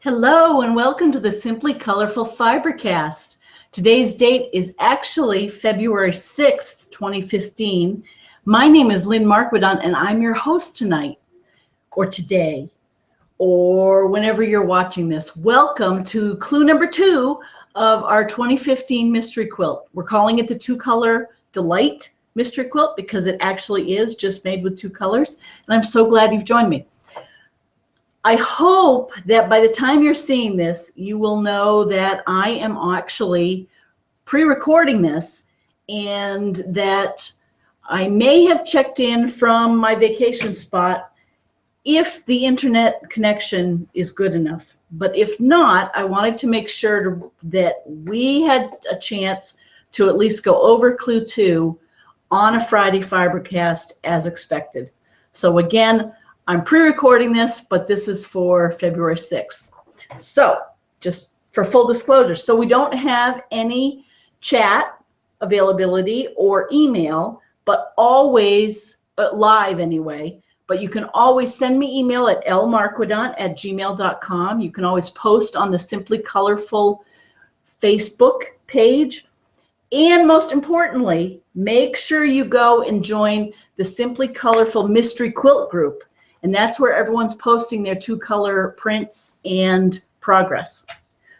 Hello and welcome to the Simply Colorful FiberCast. Today's date is actually February 6th, 2015. My name is Lynn Marquedant and I'm your host tonight, or today, or whenever you're watching this. Welcome to clue number 2 of our 2015 mystery quilt. We're calling it the Two Color Delight mystery quilt because it actually is just made with 2 colors. And I'm so glad you've joined me. I hope that by the time you're seeing this, you will know that I am actually pre-recording this and that I may have checked in from my vacation spot if the internet connection is good enough. But if not, I wanted to make sure that we had a chance to at least go over clue 2 on a Friday FiberCast as expected. So again, I'm pre-recording this, but this is for February 6th. So just for full disclosure, so we don't have any chat availability or email, but always live anyway. But you can always send me email at lmarquedant@gmail.com. You can always post on the Simply Colorful Facebook page. And most importantly, make sure you go and join the Simply Colorful Mystery Quilt group. And that's where everyone's posting their 2-color prints and progress.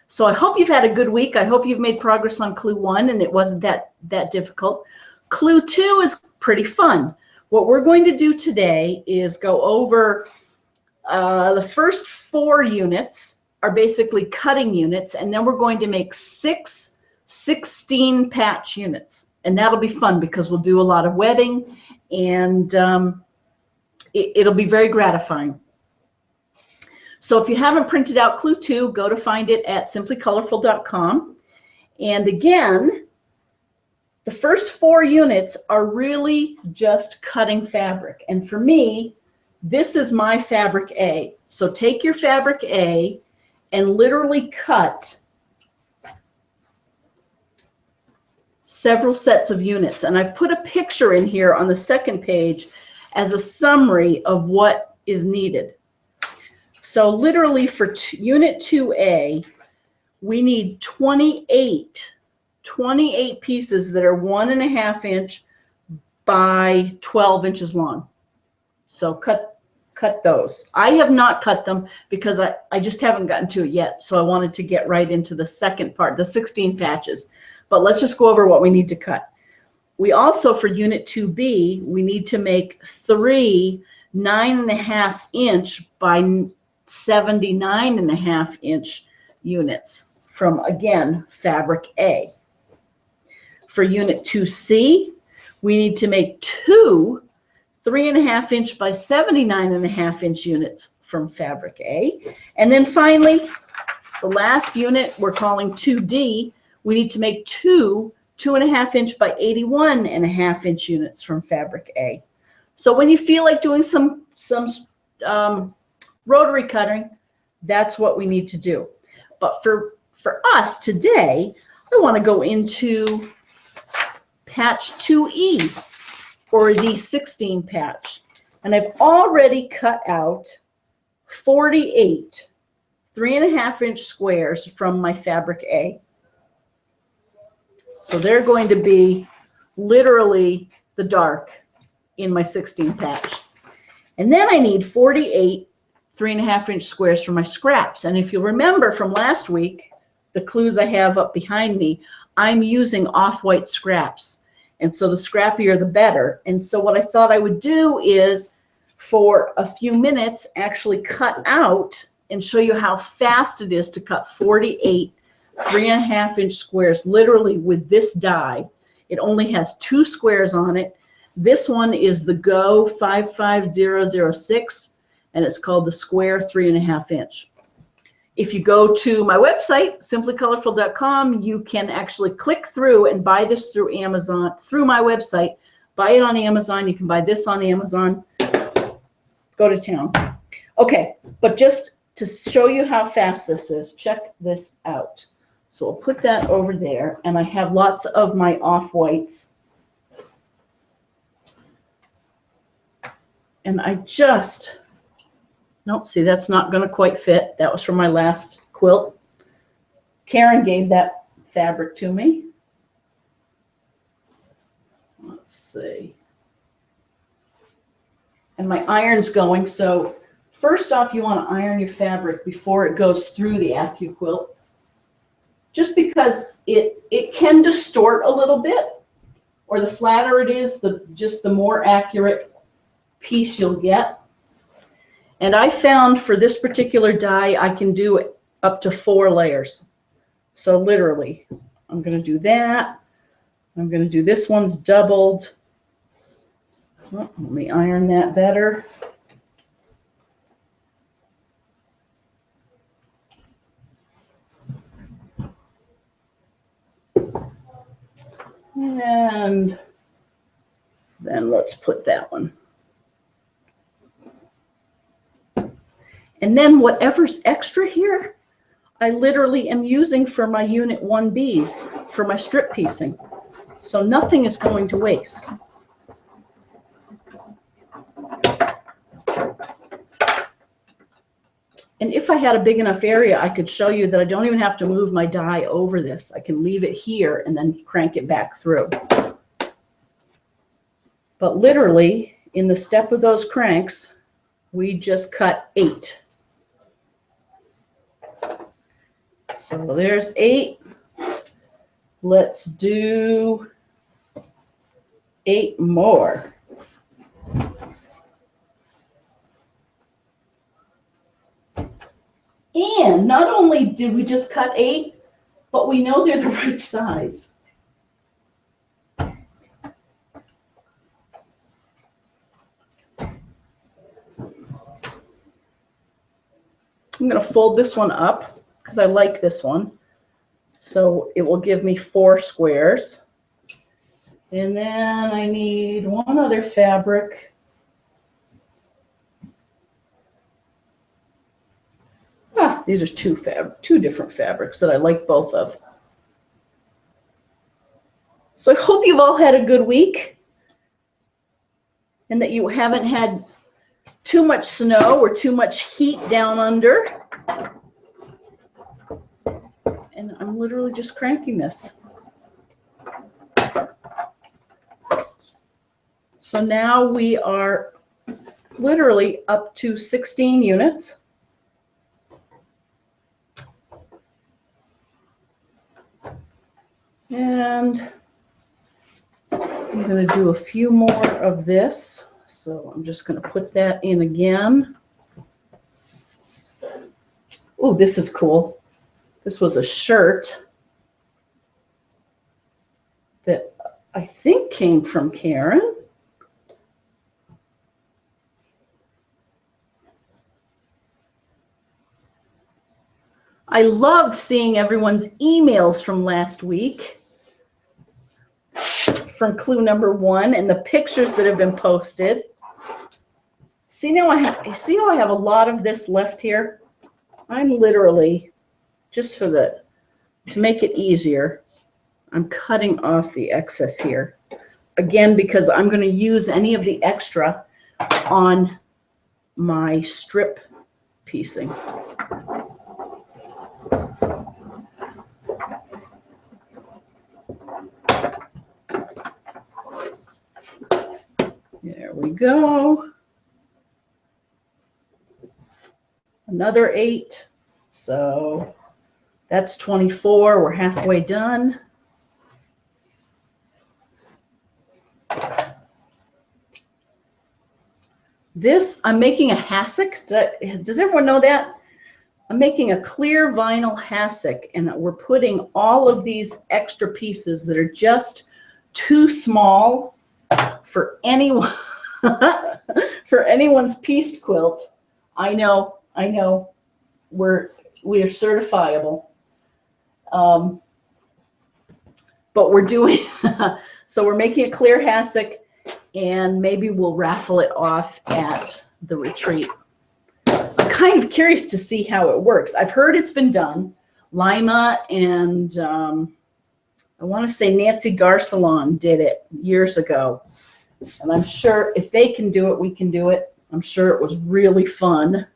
So I hope you've had a good week. I hope you've made progress on clue 1 and it wasn't that difficult. Clue 2 is pretty fun. What we're going to do today is go over the first 4 units are basically cutting units, and then we're going to make 6 16 patch units. And that'll be fun because we'll do a lot of webbing and it'll be very gratifying. So if you haven't printed out clue 2, go to find it at simplycolorful.com. And again, the first 4 units are really just cutting fabric. And for me, this is my fabric A. So take your fabric A and literally cut several sets of units. And I've put a picture in here on the second page as a summary of what is needed. So literally for unit 2A, we need 28 pieces that are 1.5 inch by 12 inches long. So cut those. I have not cut them because I just haven't gotten to it yet. So I wanted to get right into the second part, the 16 patches. But let's just go over what we need to cut. We also, for unit 2B, we need to make 3 9.5 inch by 79.5 inch units from, again, fabric A. For unit 2C, we need to make 2 3.5 inch by 79.5 inch units from fabric A. And then finally, the last unit we're calling 2D, we need to make 2 2.5 inch by 81.5 inch units from fabric A. So when you feel like doing some rotary cutting, that's what we need to do. But for us today, I want to go into patch 2E, or the 16 patch. And I've already cut out 48 3.5 inch squares from my fabric A. So they're going to be literally the dark in my 16 patch. And then I need 48 3.5 inch squares for my scraps. And if you remember from last week, the clues I have up behind me, I'm using off-white scraps. And so the scrappier the better. And so what I thought I would do is for a few minutes actually cut out and show you how fast it is to cut 48 3.5 inch squares literally with this die. It only has 2 squares on it. This one is the Go 55006 and it's called the square 3.5 inch. If you go to my website, simplycolorful.com, you can actually click through and buy this through Amazon, through my website. Buy it on Amazon. You can buy this on Amazon. Go to town. Okay, but just to show you how fast this is, check this out. So I'll put that over there, and I have lots of my off-whites. And I just Nope, see, that's not going to quite fit. That was from my last quilt. Karen gave that fabric to me. Let's see. And my iron's going, so first off, you want to iron your fabric before it goes through the Accuquilt, just because it can distort a little bit, or the flatter it is, just the more accurate piece you'll get. And I found for this particular die, I can do up to 4 layers. So literally, I'm going to do that. I'm going to do this one's doubled. Oh, let me iron that better. And then let's put that one. And then whatever's extra here, I literally am using for my Unit 1Bs, for my strip piecing. So nothing is going to waste. And if I had a big enough area, I could show you that I don't even have to move my die over this. I can leave it here and then crank it back through. But literally, in the step of those cranks, we just cut 8. So there's 8. Let's do 8 more. And not only did we just cut 8, but we know they're the right size. I'm going to fold this one up because I like this one. So it will give me 4 squares. And then I need one other fabric. These are two different fabrics that I like both of. So I hope you've all had a good week and that you haven't had too much snow or too much heat down under. And I'm literally just cranking this. So now we are literally up to 16 units. And I'm going to do a few more of this. So I'm just going to put that in again. Oh, this is cool. This was a shirt that I think came from Karen. I loved seeing everyone's emails from last week from clue number 1 and the pictures that have been posted. See how I have a lot of this left here? I'm literally, just to make it easier, I'm cutting off the excess here. Again, because I'm going to use any of the extra on my strip piecing. There we go. Another 8. So that's 24. We're halfway done. This, I'm making a hassock. Does everyone know that? I'm making a clear vinyl hassock, and we're putting all of these extra pieces that are just too small for anyone for anyone's pieced quilt. I know we are certifiable, but we're doing so we're making a clear hassock, and maybe we'll raffle it off at the retreat. I'm kind of curious to see how it works. I've heard it's been done. Lima and I want to say Nancy Garcelon did it years ago. And I'm sure if they can do it, we can do it. I'm sure it was really fun.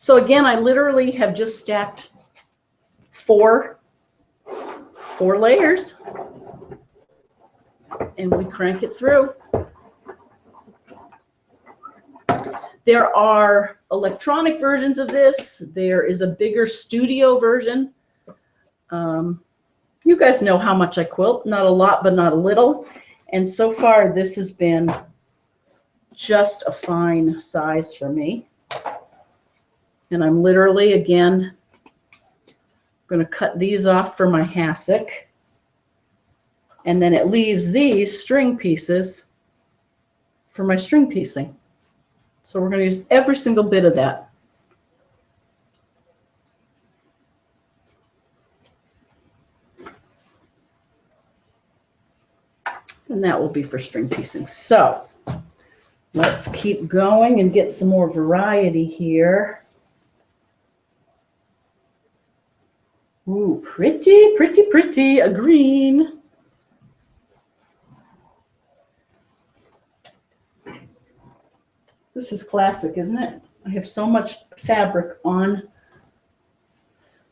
So again, I literally have just stacked four layers, and we crank it through. There are electronic versions of this. There is a bigger studio version. You guys know how much I quilt. Not a lot, but not a little. And so far, this has been just a fine size for me. And I'm literally, again, going to cut these off for my hassock. And then it leaves these string pieces for my string piecing. So we're going to use every single bit of that. And that will be for string piecing. So let's keep going and get some more variety here. Ooh, pretty, pretty, pretty, a green. This is classic, isn't it? I have so much fabric on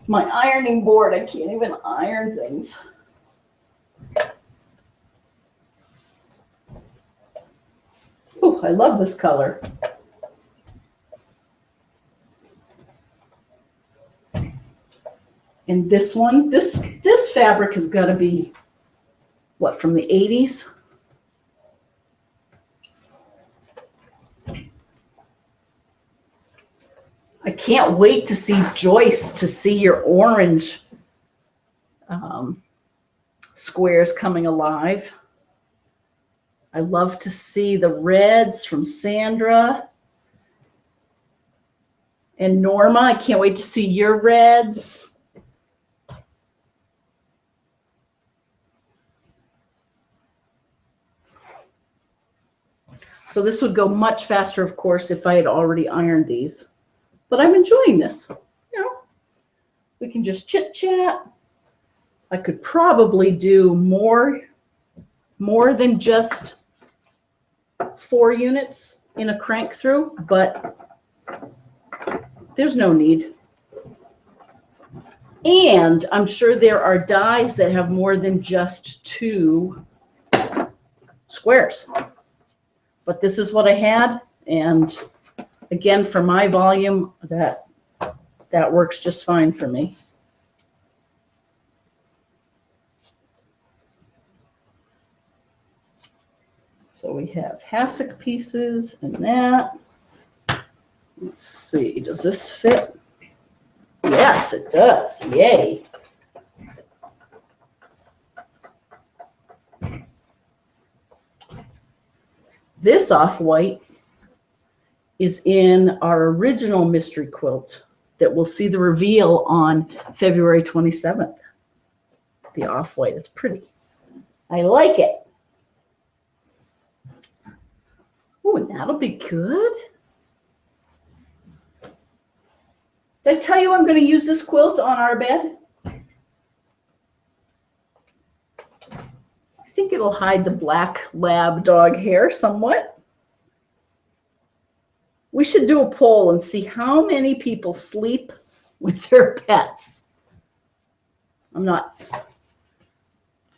my ironing board, I can't even iron things. Oh, I love this color. And this one, this fabric has got to be, what, from the 80s? I can't wait to see Joyce, to see your orange squares coming alive. I love to see the reds from Sandra and Norma. I can't wait to see your reds. So this would go much faster, of course, if I had already ironed these. But I'm enjoying this. You know, we can just chit chat. I could probably do more than just 4 units in a crank through, but there's no need. And I'm sure there are dies that have more than just 2 squares. But this is what I had, and again, for my volume, that works just fine for me. So we have hassock pieces and that. Let's see, does this fit? Yes, it does. Yay. This off-white is in our original mystery quilt that we'll see the reveal on February 27th. The off-white, it's pretty. I like it. Oh, and that'll be good. Did I tell you I'm going to use this quilt on our bed? I think it'll hide the black lab dog hair somewhat. We should do a poll and see how many people sleep with their pets.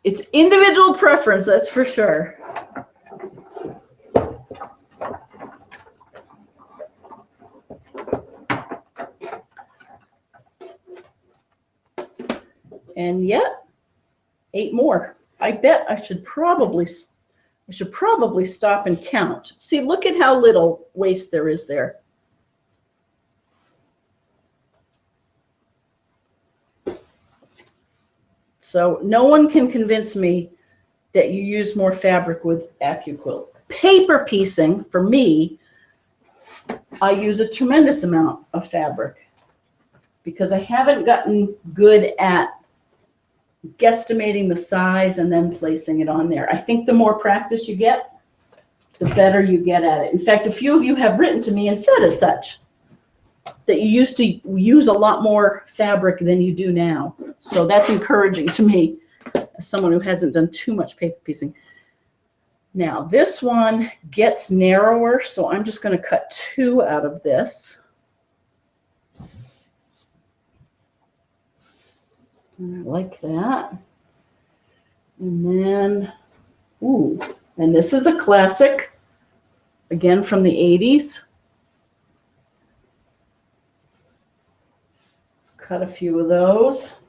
It's individual preference, that's for sure. And yet, 8 more. I bet I should probably stop and count. See, look at how little waste there is there. So no one can convince me that you use more fabric with Accuquilt. Paper piecing, for me, I use a tremendous amount of fabric because I haven't gotten good at guesstimating the size and then placing it on there. I think the more practice you get, the better you get at it. In fact, a few of you have written to me and said as such that you used to use a lot more fabric than you do now. So that's encouraging to me as someone who hasn't done too much paper piecing. Now this one gets narrower, so I'm just going to cut 2 out of this. And I like that. And then, ooh, and this is a classic, again from the 80s. Let's cut a few of those.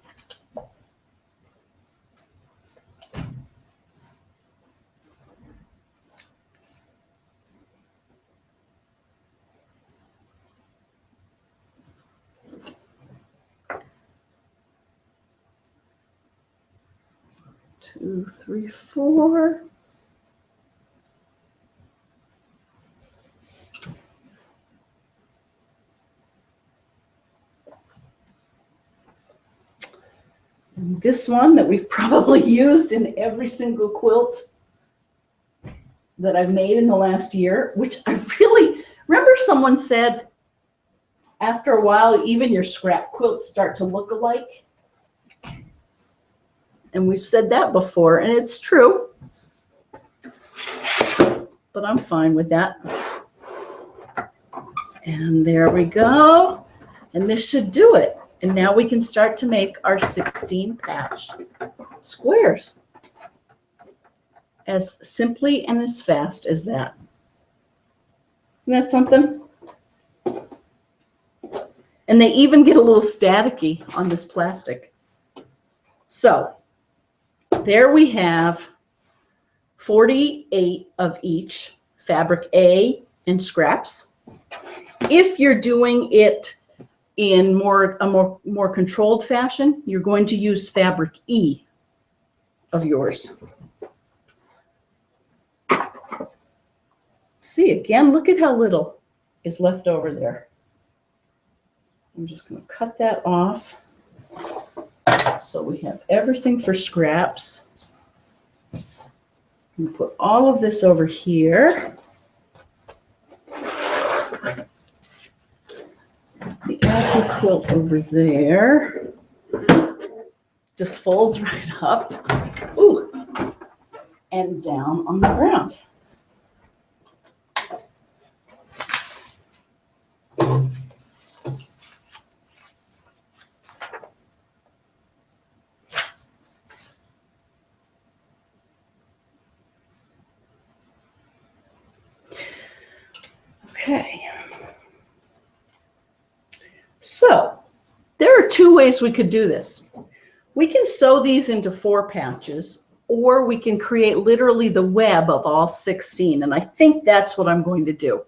Two, three, four. And this one that we've probably used in every single quilt that I've made in the last year, which I really remember someone said after a while, even your scrap quilts start to look alike. And we've said that before, and it's true. But I'm fine with that. And there we go. And this should do it. And now we can start to make our 16 patch squares. As simply and as fast as that. Isn't that something? And they even get a little staticky on this plastic. So there we have 48 of each, fabric A and scraps. If you're doing it in a more controlled fashion, you're going to use fabric E of yours. See, again, look at how little is left over there. I'm just going to cut that off. So we have everything for scraps. And put all of this over here. The Accuquilt over there. Just folds right up. Ooh. And down on the ground. Okay, so there are two ways we could do this. We can sew these into 4 patches, or we can create literally the web of all 16, and I think that's what I'm going to do.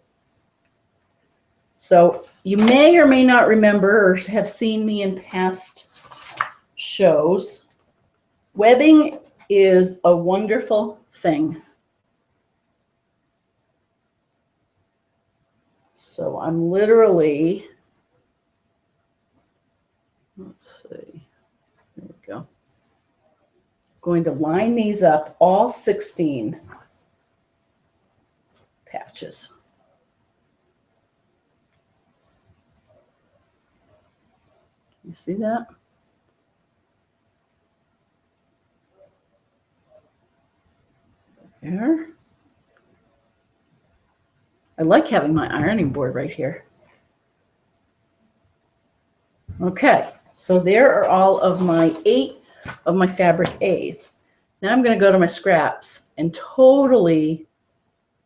So you may or may not remember or have seen me in past shows. Webbing is a wonderful thing. So I'm literally, let's see, there we go. Going to line these up, all 16 patches. You see that? There. I like having my ironing board right here. Okay, so there are all of my 8 of my fabric A's. Now I'm going to go to my scraps and totally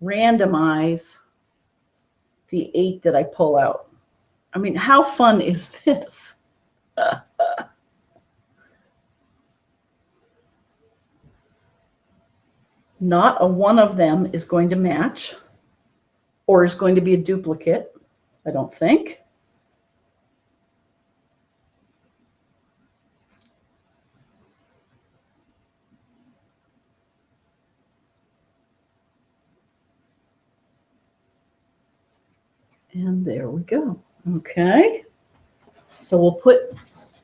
randomize the 8 that I pull out. I mean, how fun is this? Not a one of them is going to match or is going to be a duplicate, I don't think. And there we go. Okay. So we'll put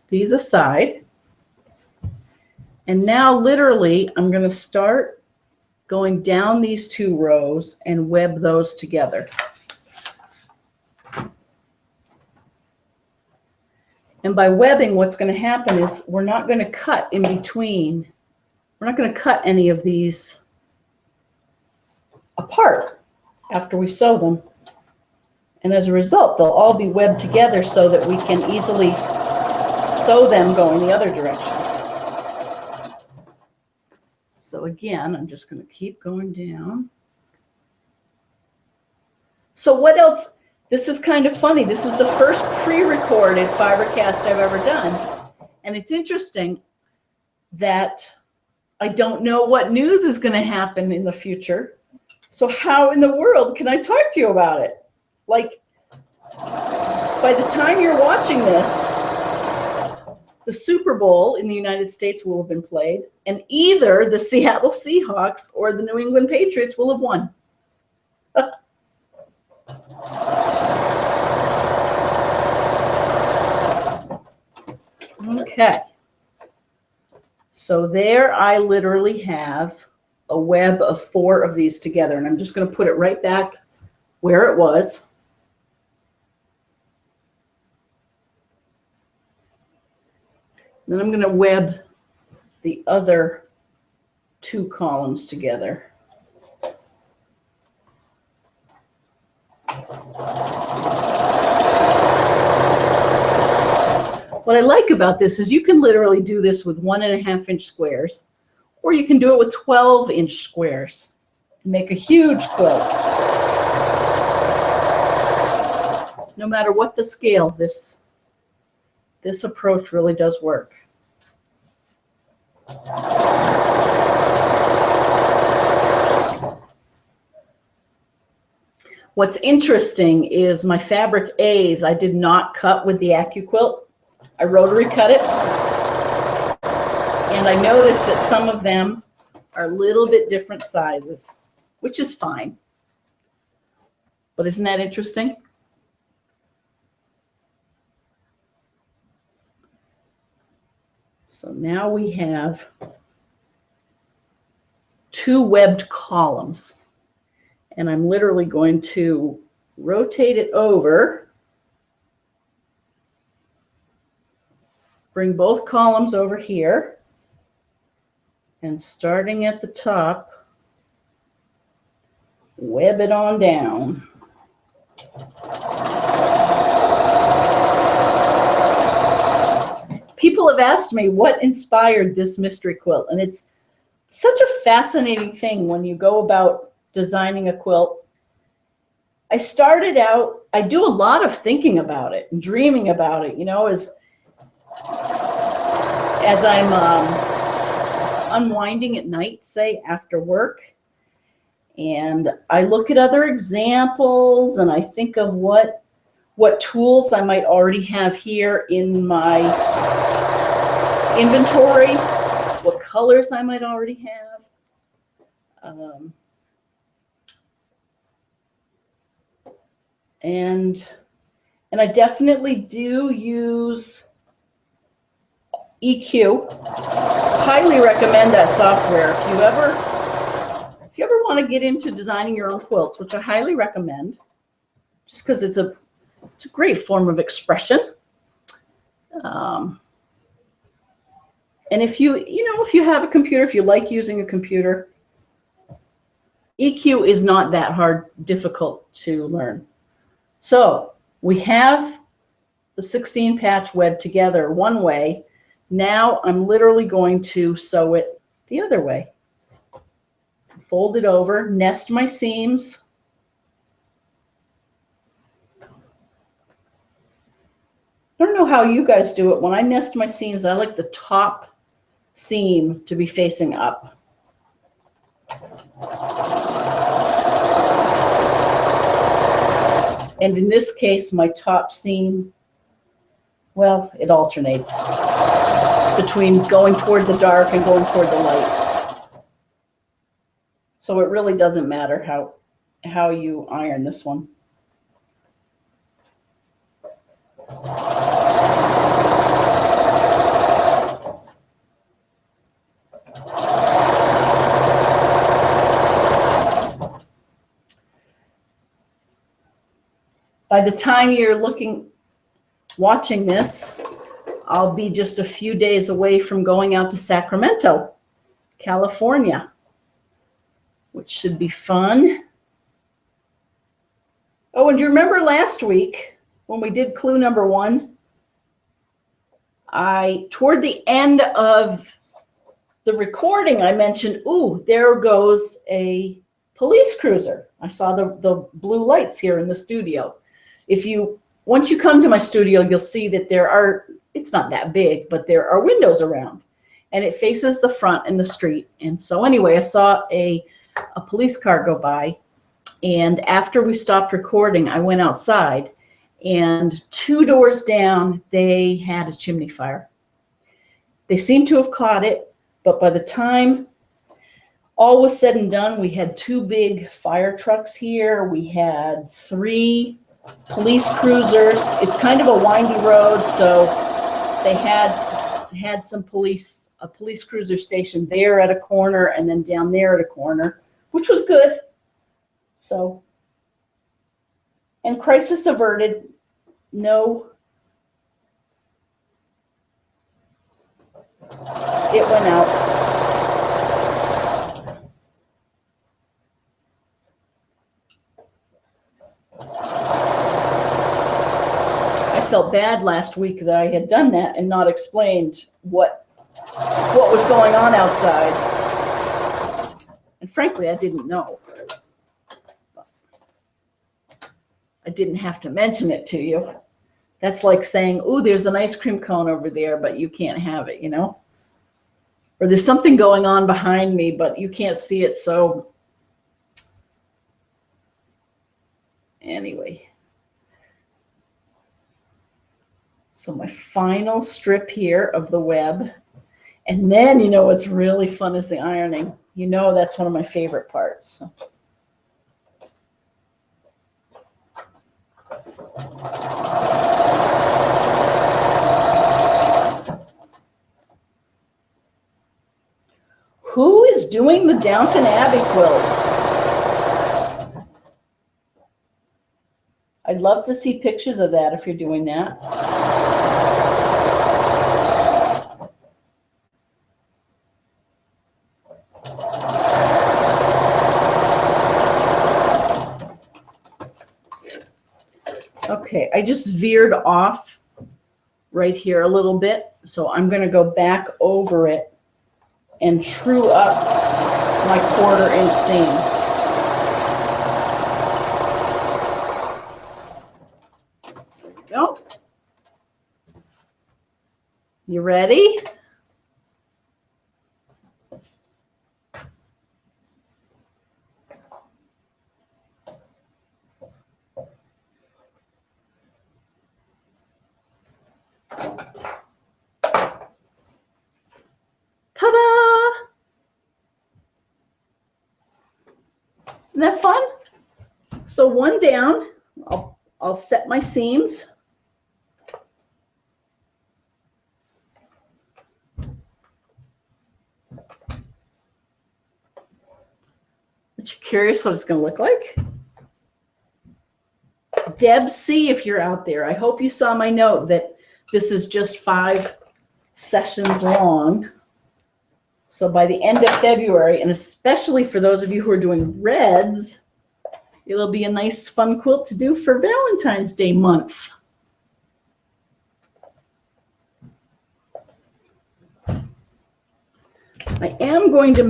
these aside. And now literally I'm going to start going down these 2 rows and web those together. And by webbing, what's going to happen is we're not going to cut in between. We're not going to cut any of these apart after we sew them. And as a result, they'll all be webbed together so that we can easily sew them going the other direction. So again, I'm just going to keep going down. So what else? This is kind of funny. This is the first pre-recorded FiberCast I've ever done. And it's interesting that I don't know what news is going to happen in the future. So how in the world can I talk to you about it? Like, by the time you're watching this, the Super Bowl in the United States will have been played, and either the Seattle Seahawks or the New England Patriots will have won. Okay. So there I literally have a web of 4 of these together, and I'm just going to put it right back where it was. Then I'm going to web the other 2 columns together. What I like about this is you can literally do this with 1.5-inch squares, or you can do it with 12-inch squares and make a huge quilt. No matter what the scale, this approach really does work. What's interesting is my fabric A's I did not cut with the Accuquilt. I rotary cut it. And I noticed that some of them are a little bit different sizes, which is fine. But isn't that interesting? So now we have 2 webbed columns. And I'm literally going to rotate it over, bring both columns over here, and starting at the top, web it on down. People have asked me what inspired this mystery quilt, and it's such a fascinating thing when you go about designing a quilt. I started out, I do a lot of thinking about it and dreaming about it, you know, as I'm unwinding at night, say after work, and I look at other examples and I think of what tools I might already have here in my inventory, what colors I might already have. And I definitely do use EQ. Highly recommend that software. If you ever want to get into designing your own quilts, which I highly recommend, just because it's a great form of expression. And if you have a computer, if you like using a computer, EQ is not that difficult to learn. So we have the 16 patch web together one way. Now I'm literally going to sew it the other way. Fold it over, nest my seams. I don't know how you guys do it. When I nest my seams, I like the top seam to be facing up. And in this case, my top seam, well, it alternates between going toward the dark and going toward the light. So it really doesn't matter how you iron this one. By the time you're watching this, I'll be just a few days away from going out to Sacramento, California, which should be fun. Oh, and do you remember last week when we did clue number 1? Toward the end of the recording, I mentioned, ooh, there goes a police cruiser. I saw the blue lights here in the studio. Once you come to my studio, you'll see that it's not that big, but there are windows around, and it faces the front and the street. And so anyway, I saw a police car go by, and after we stopped recording, I went outside, and 2 doors down, they had a chimney fire. They seemed to have caught it, but by the time all was said and done, we had 2 big fire trucks here. We had 3 police cruisers. It's kind of a windy road, so they had a police cruiser stationed there at a corner and then down there at a corner, which was good. So, and crisis averted. No, it went out. I felt bad last week that I had done that and not explained what was going on outside. And frankly, I didn't know. I didn't have to mention it to you. That's like saying, "Ooh, there's an ice cream cone over there, but you can't have it," Or there's something going on behind me, but you can't see it, so anyway. So my final strip here of the web. And then, what's really fun is the ironing. That's one of my favorite parts. So. Who is doing the Downton Abbey quilt? I'd love to see pictures of that if you're doing that. Okay, I just veered off right here a little bit, so I'm going to go back over it and true up my 1/4 inch seam. There we go. You ready? Ta-da! Isn't that fun? So 1 down, I'll set my seams. Aren't you curious what it's going to look like? Deb C, if you're out there, I hope you saw my note that this is just 5 sessions long. So by the end of February, and especially for those of you who are doing reds, it'll be a nice fun quilt to do for Valentine's Day month. I am going to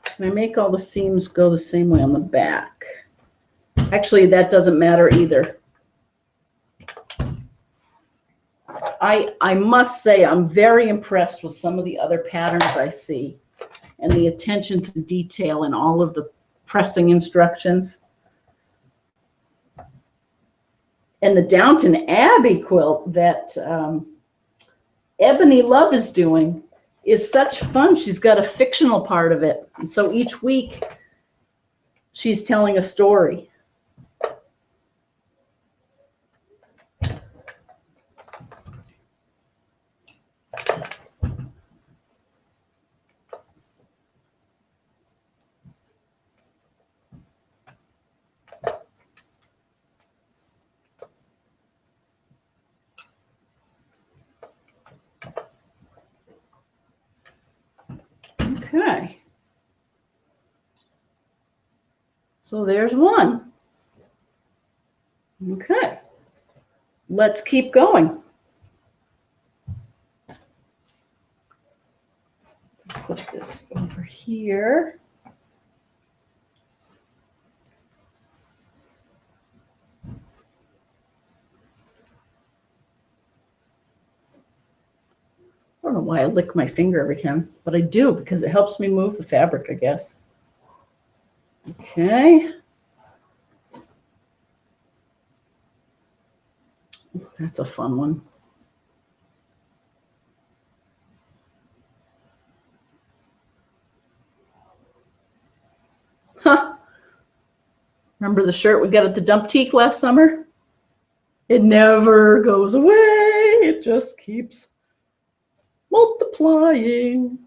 can I make all the seams go the same way on the back? Actually, that doesn't matter either. I must say I'm very impressed with some of the other patterns I see and the attention to detail in all of the pressing instructions. And the Downton Abbey quilt that Ebony Love is doing is such fun. She's got a fictional part of it. And so each week she's telling a story. Okay. So there's one. Okay, let's keep going. Put this over here. I don't know why I lick my finger every time, but I do because it helps me move the fabric, I guess. Okay. That's a fun one. Huh. Remember the shirt we got at the dump teak last summer? It never goes away. It just keeps multiplying.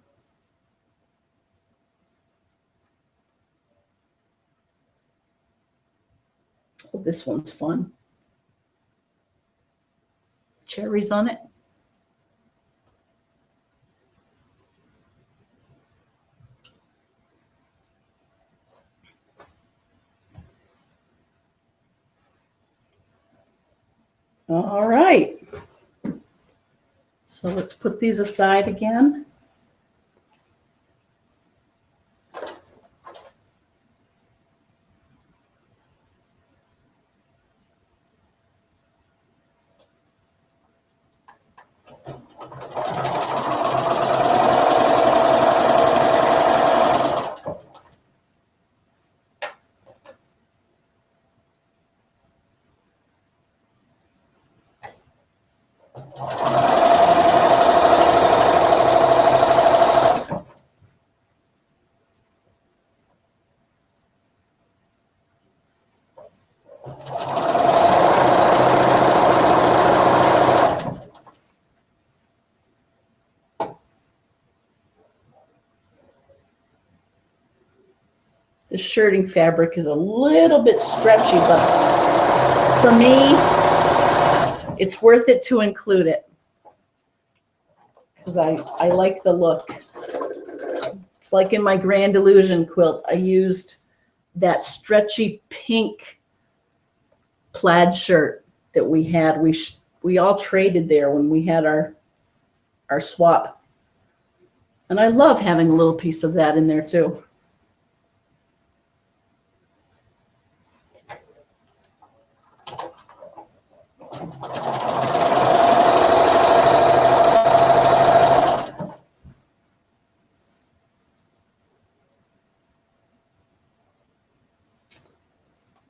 Oh, this one's fun. Cherries on it. All right. So let's put these aside again. The shirting fabric is a little bit stretchy, but for me, it's worth it to include it because I like the look. It's like in my Grand Illusion quilt, I used that stretchy pink plaid shirt that we had. We all traded there when we had our swap. And I love having a little piece of that in there too.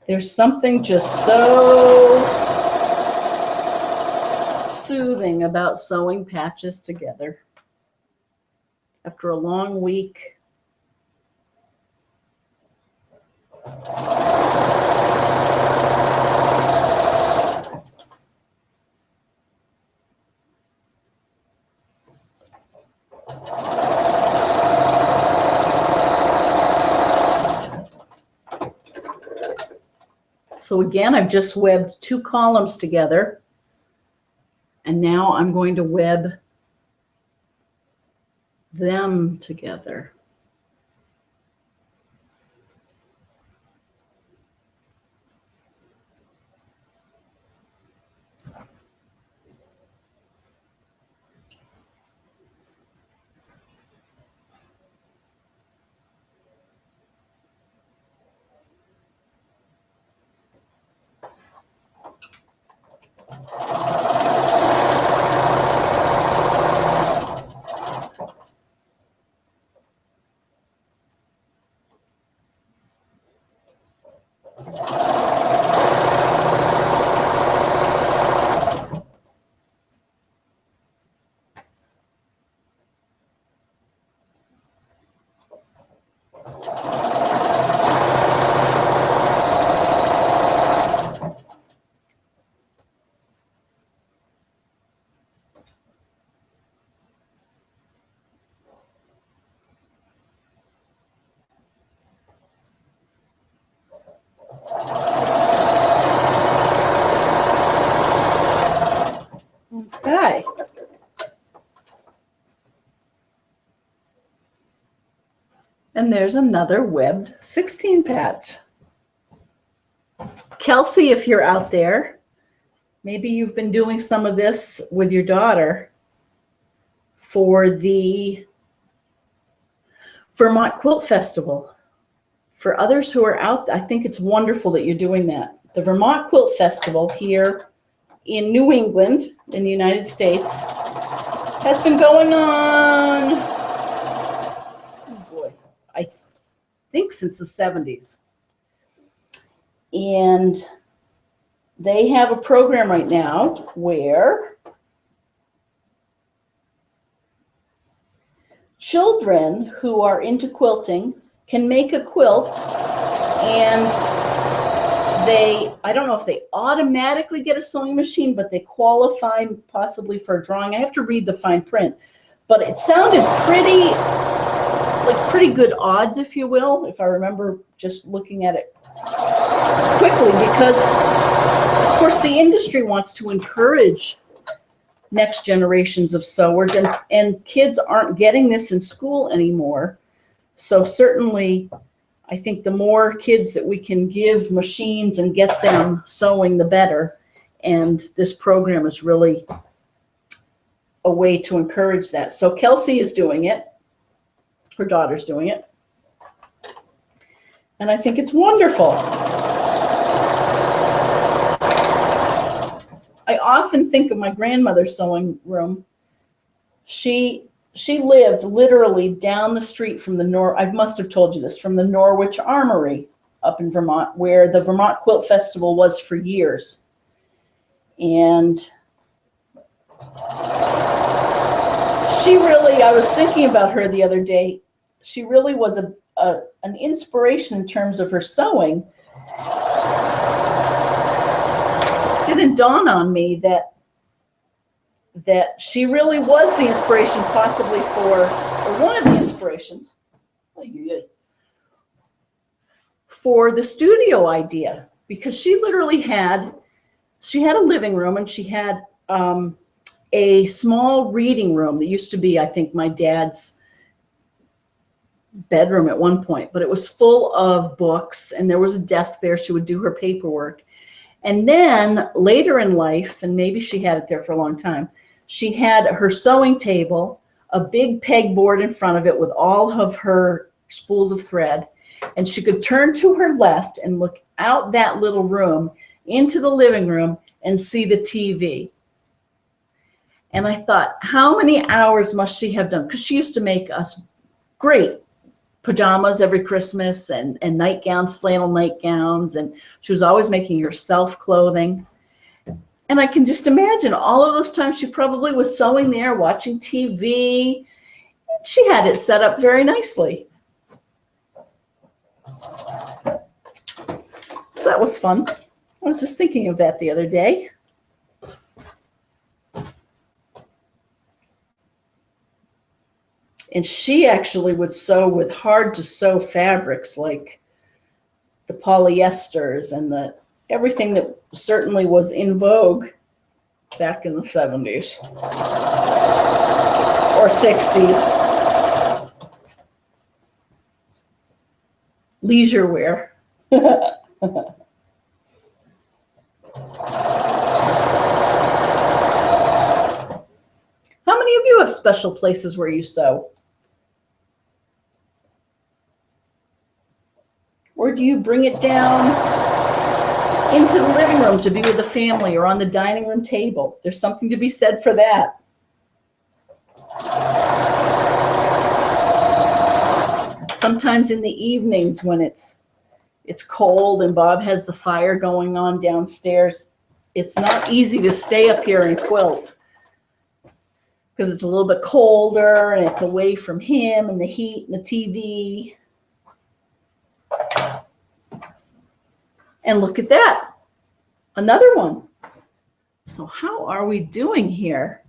There's something just so soothing about sewing patches together. After a long week. So again, I've just webbed 2 columns together. And now I'm going to web them together. Okay. And there's another webbed 16 patch. Kelsey, if you're out there, maybe you've been doing some of this with your daughter for the Vermont Quilt Festival. For others who are out, I think it's wonderful that you're doing that. The Vermont Quilt Festival here in New England, in the United States, has been going on, oh boy, I think since the 70s. And they have a program right now where children who are into quilting can make a quilt, and I don't know if they automatically get a sewing machine, but they qualify possibly for a drawing. I have to read the fine print, but it sounded pretty good odds, if you will, if I remember just looking at it quickly, because of course the industry wants to encourage next generations of sewers, and kids aren't getting this in school anymore. So certainly I think the more kids that we can give machines and get them sewing, the better. And this program is really a way to encourage that. So Kelsey is doing it. Her daughter's doing it. And I think it's wonderful. I often think of my grandmother's sewing room. She lived literally down the street from I must have told you this, from the Norwich Armory up in Vermont, where the Vermont Quilt Festival was for years. And she really, I was thinking about her the other day, she really was an inspiration in terms of her sewing. It didn't dawn on me that she really was the inspiration, possibly or one of the inspirations for the studio idea, because she literally had a living room, and she had a small reading room that used to be, I think, my dad's bedroom at one point, but it was full of books, and there was a desk there. She would do her paperwork. And then later in life, and maybe she had it there for a long time, she had her sewing table, a big pegboard in front of it with all of her spools of thread, and she could turn to her left and look out that little room into the living room and see the TV. And I thought, how many hours must she have done? Because she used to make us great pajamas every Christmas, and nightgowns, flannel nightgowns, and she was always making herself clothing. And I can just imagine all of those times she probably was sewing there, watching TV. She had it set up very nicely. So that was fun. I was just thinking of that the other day. And she actually would sew with hard to sew fabrics like the polyesters and everything that certainly was in vogue back in the 70s or 60s. Leisure wear. How many of you have special places where you sew? Or do you bring it down into the living room to be with the family, or on the dining room table? There's something to be said for that. Sometimes in the evenings when it's cold and Bob has the fire going on downstairs, it's not easy to stay up here and quilt because it's a little bit colder and it's away from him and the heat and the TV. And look at that, another one. So how are we doing here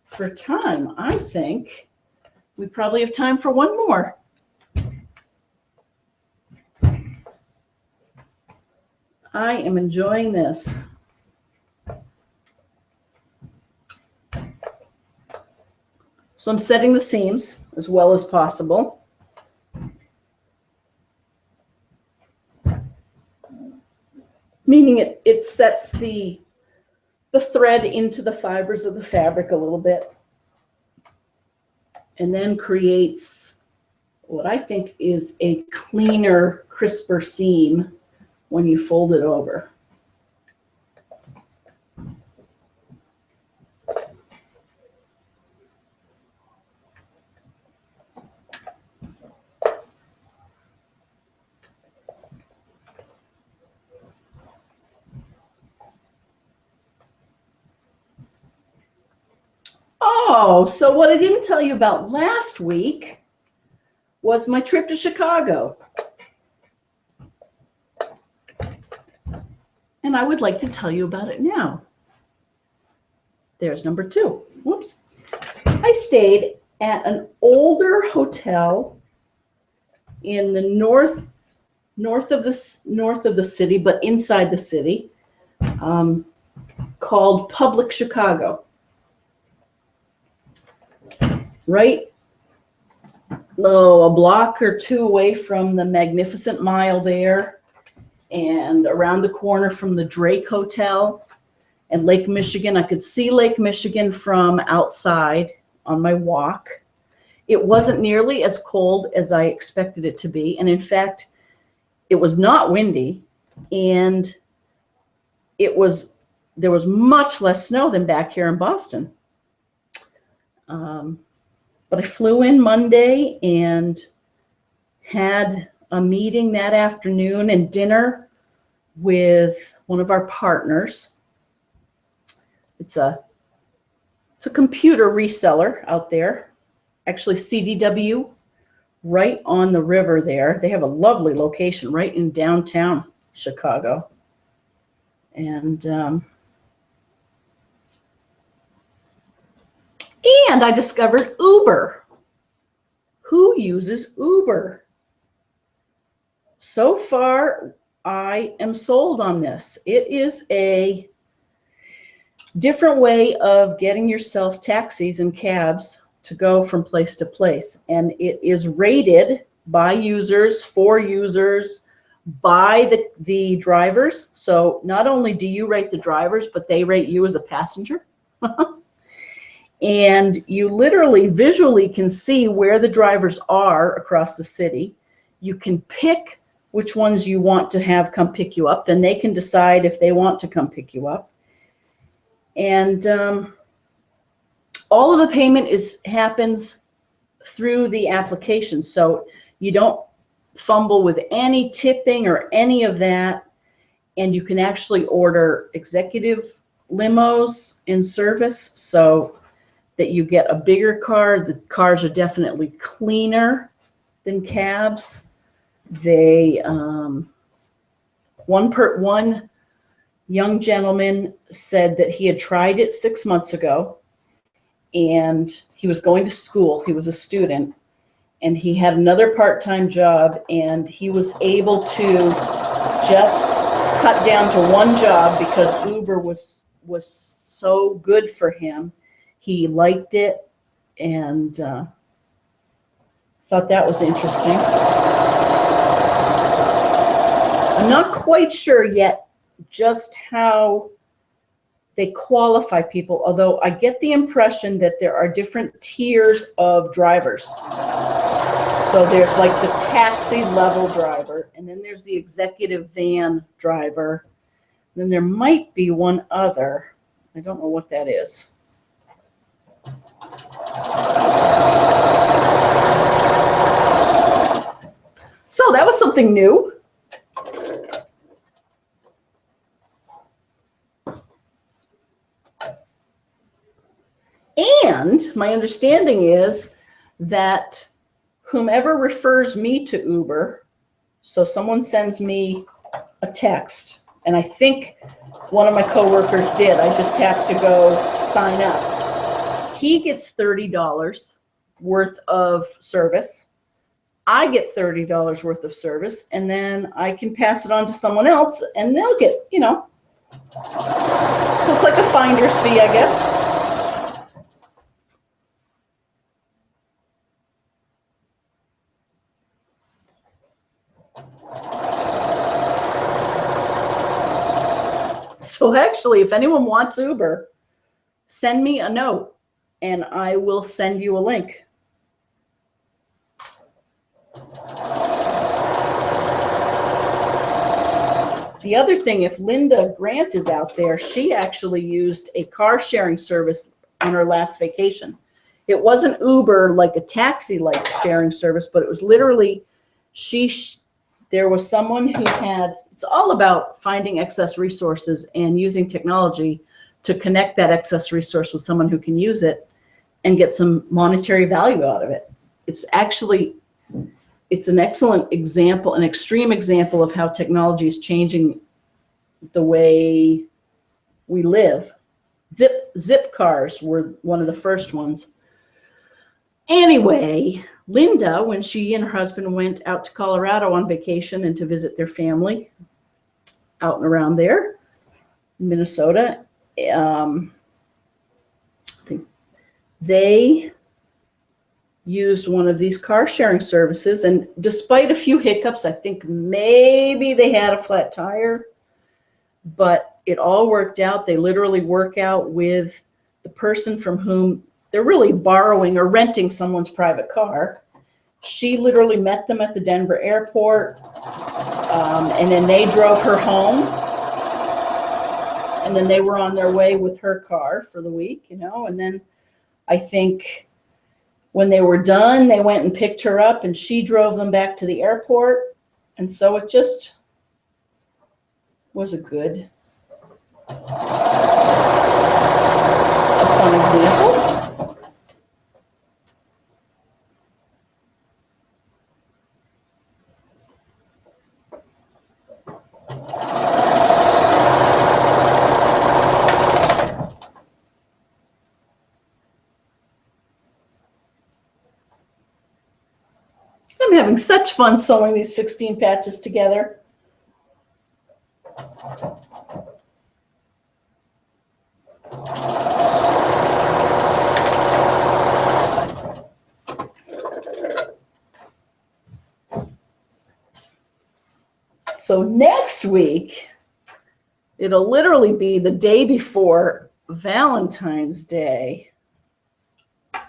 for time? I think we probably have time for one more. I am enjoying this. So I'm setting the seams as well as possible. meaning it sets the thread into the fibers of the fabric a little bit, and then creates what I think is a cleaner, crisper seam when you fold it over. Oh, so what I didn't tell you about last week was my trip to Chicago. And I would like to tell you about it now. There's number 2. Whoops. I stayed at an older hotel in the north of the city, but inside the city, called Public Chicago. Right, a block or 2 away from the Magnificent Mile there, and around the corner from the Drake Hotel and Lake Michigan. I could see Lake Michigan from outside on my walk. It wasn't nearly as cold as I expected it to be. And in fact, it was not windy, and there was much less snow than back here in Boston. But I flew in Monday and had a meeting that afternoon and dinner with one of our partners. It's a computer reseller out there, actually CDW, right on the river there. They have a lovely location right in downtown Chicago. And I discovered Uber. Who uses Uber? So far, I am sold on this. It is a different way of getting yourself taxis and cabs to go from place to place. And it is rated by users, for users, by the drivers. So not only do you rate the drivers, but they rate you as a passenger. And you literally visually can see where the drivers are across the city. You can pick which ones you want to have come pick you up. Then they can decide if they want to come pick you up. And all of the payment happens through the application. So you don't fumble with any tipping or any of that. And you can actually order executive limos in service, so that you get a bigger car. The cars are definitely cleaner than cabs. They, one young gentleman said that he had tried it 6 months ago, and he was going to school. He was a student, and he had another part-time job, and he was able to just cut down to one job because Uber was so good for him. He liked it, and thought that was interesting. I'm not quite sure yet just how they qualify people, although I get the impression that there are different tiers of drivers. So there's like the taxi level driver, and then there's the executive van driver. Then there might be one other. I don't know what that is. So that was something new. And my understanding is that whomever refers me to Uber, so someone sends me a text, and I think one of my coworkers did. I just have to go sign up. He gets $30 worth of service. I get $30 worth of service, and then I can pass it on to someone else, and they'll get, so it's like a finder's fee, I guess. So actually, if anyone wants Uber, send me a note and I will send you a link. The other thing, if Linda Grant is out there, she actually used a car sharing service on her last vacation. It wasn't Uber, like a taxi-like sharing service, but it was literally, there was someone who had, it's all about finding excess resources and using technology to connect that excess resource with someone who can use it and get some monetary value out of it. It's an excellent example, an extreme example of how technology is changing the way we live. Zip cars were one of the first ones. Anyway, Linda, when she and her husband went out to Colorado on vacation and to visit their family out and around there, Minnesota, I think they used one of these car sharing services, and despite a few hiccups, I think maybe they had a flat tire, but it all worked out. They literally work out with the person from whom they're really borrowing or renting someone's private car. She literally met them at the Denver airport, and then they drove her home, and then they were on their way with her car for the week, and then I think when they were done, they went and picked her up and she drove them back to the airport. And so it just was a fun example. I'm having such fun sewing these 16 patches together. So next week, it'll literally be the day before Valentine's Day. Can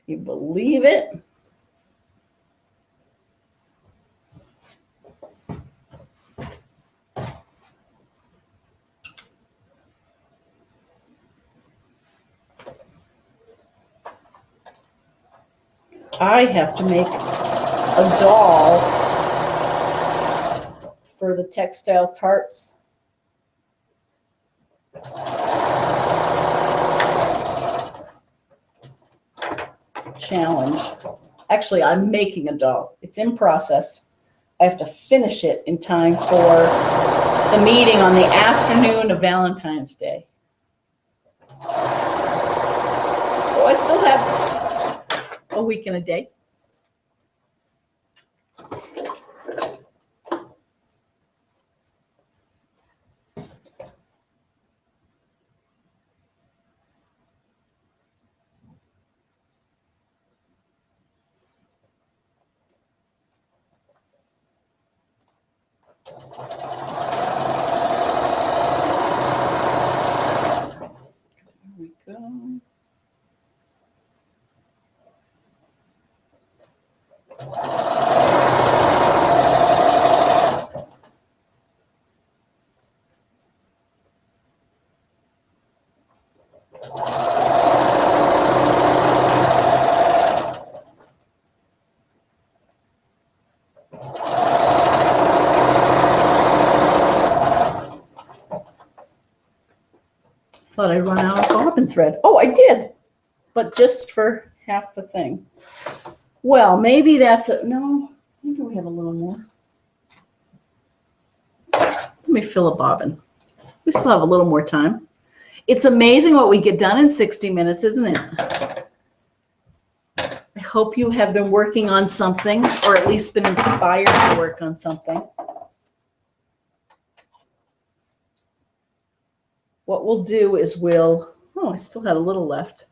you believe it? I have to make a doll for the textile tarts. Challenge. Actually, I'm making a doll. It's in process. I have to finish it in time for the meeting on the afternoon of Valentine's Day. So I still have a week and a day. There we go. Thought I'd run out of bobbin thread. Oh, I did, but just for half the thing. Well, maybe that's no, maybe we have a little more. Let me fill a bobbin. We still have a little more time. It's amazing what we get done in 60 minutes, isn't it? I hope you have been working on something, or at least been inspired to work on something. What we'll do is oh, I still had a little left.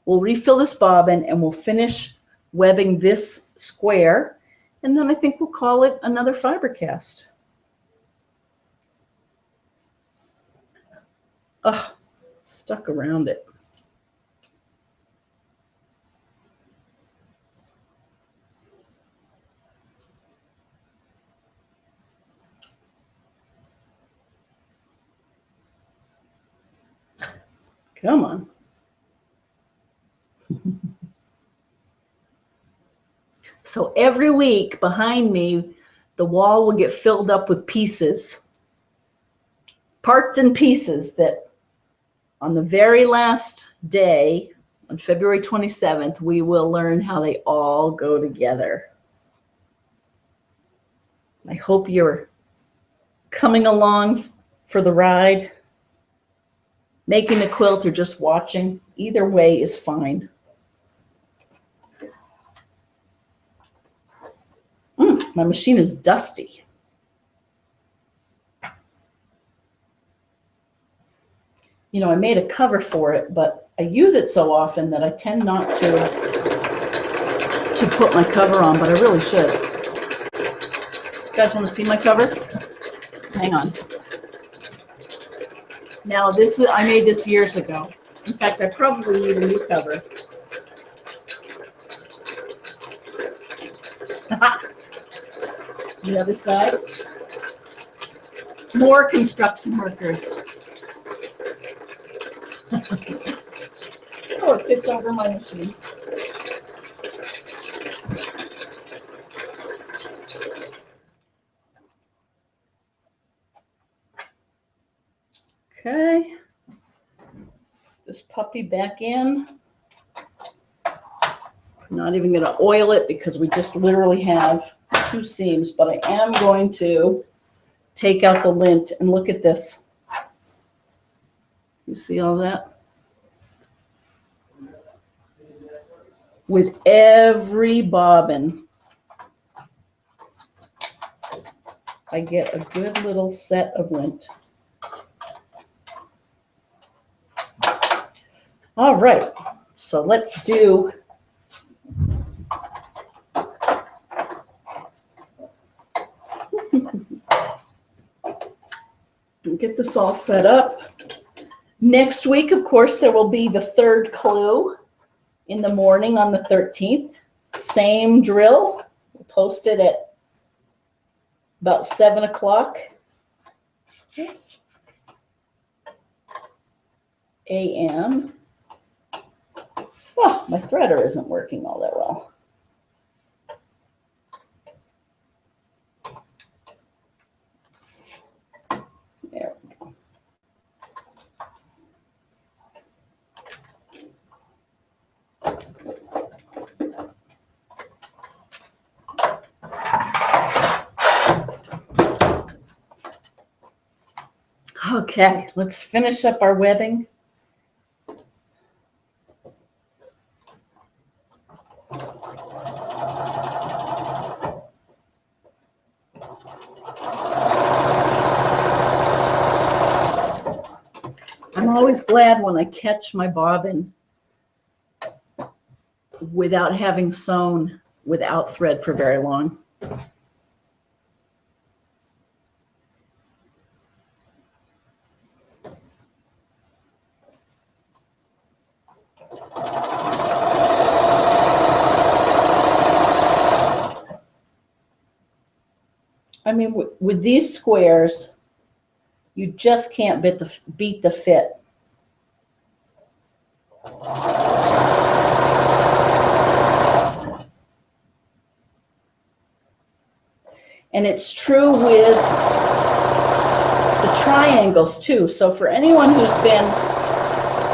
We'll refill this bobbin and we'll finish webbing this square. And then I think we'll call it another FiberCast. Ugh, stuck around it. Come on. So every week behind me, the wall will get filled up with pieces, parts and pieces that on the very last day, on February 27th, we will learn how they all go together. I hope you're coming along for the ride, making a quilt or just watching. Either way is fine. My machine is dusty. You know, I made a cover for it, but I use it so often that I tend not to put my cover on, but I really should. You guys want to see my cover? Hang on. Now I made this years ago. In fact, I probably need a new cover. The other side. More construction workers. So it fits over my machine. Okay. This puppy back in. I'm not even going to oil it because we just literally have 2 seams, but I am going to take out the lint and look at this. You see all that? With every bobbin, I get a good little set of lint. All right, so let's do get this all set up. Next week, of course, there will be the 3rd clue in the morning on the 13th. Same drill. We'll post it at about 7 o'clock. Oops. a.m. Oh, my threader isn't working all that well. There we go. Okay, let's finish up our webbing. I'm always glad when I catch my bobbin without having sewn without thread for very long. I mean, with these squares, you just can't beat the fit. And it's true with the triangles too. So for anyone who's been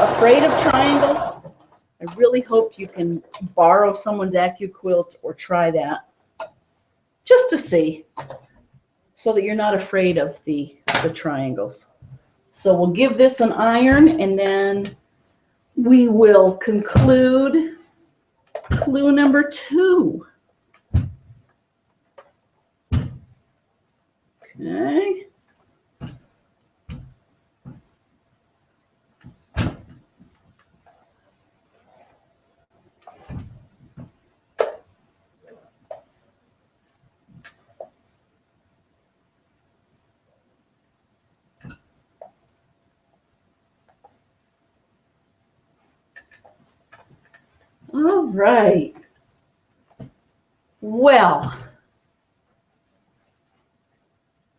afraid of triangles, I really hope you can borrow someone's Accuquilt or try that just to see, so that you're not afraid of the triangles. So we'll give this an iron, and then we will conclude clue number 2. Okay. All right. Well,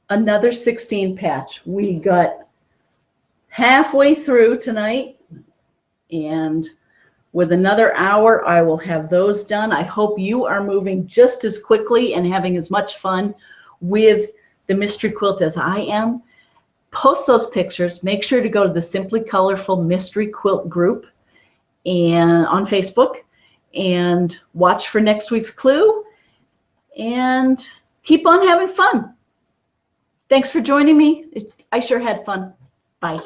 another 16 patch. We got halfway through tonight, and with another hour, I will have those done. I hope you are moving just as quickly and having as much fun with the mystery quilt as I am. Post those pictures. Make sure to go to the Simply Colorful Mystery Quilt group and on Facebook, and watch for next week's clue, and keep on having fun. Thanks for joining me. I sure had fun. Bye.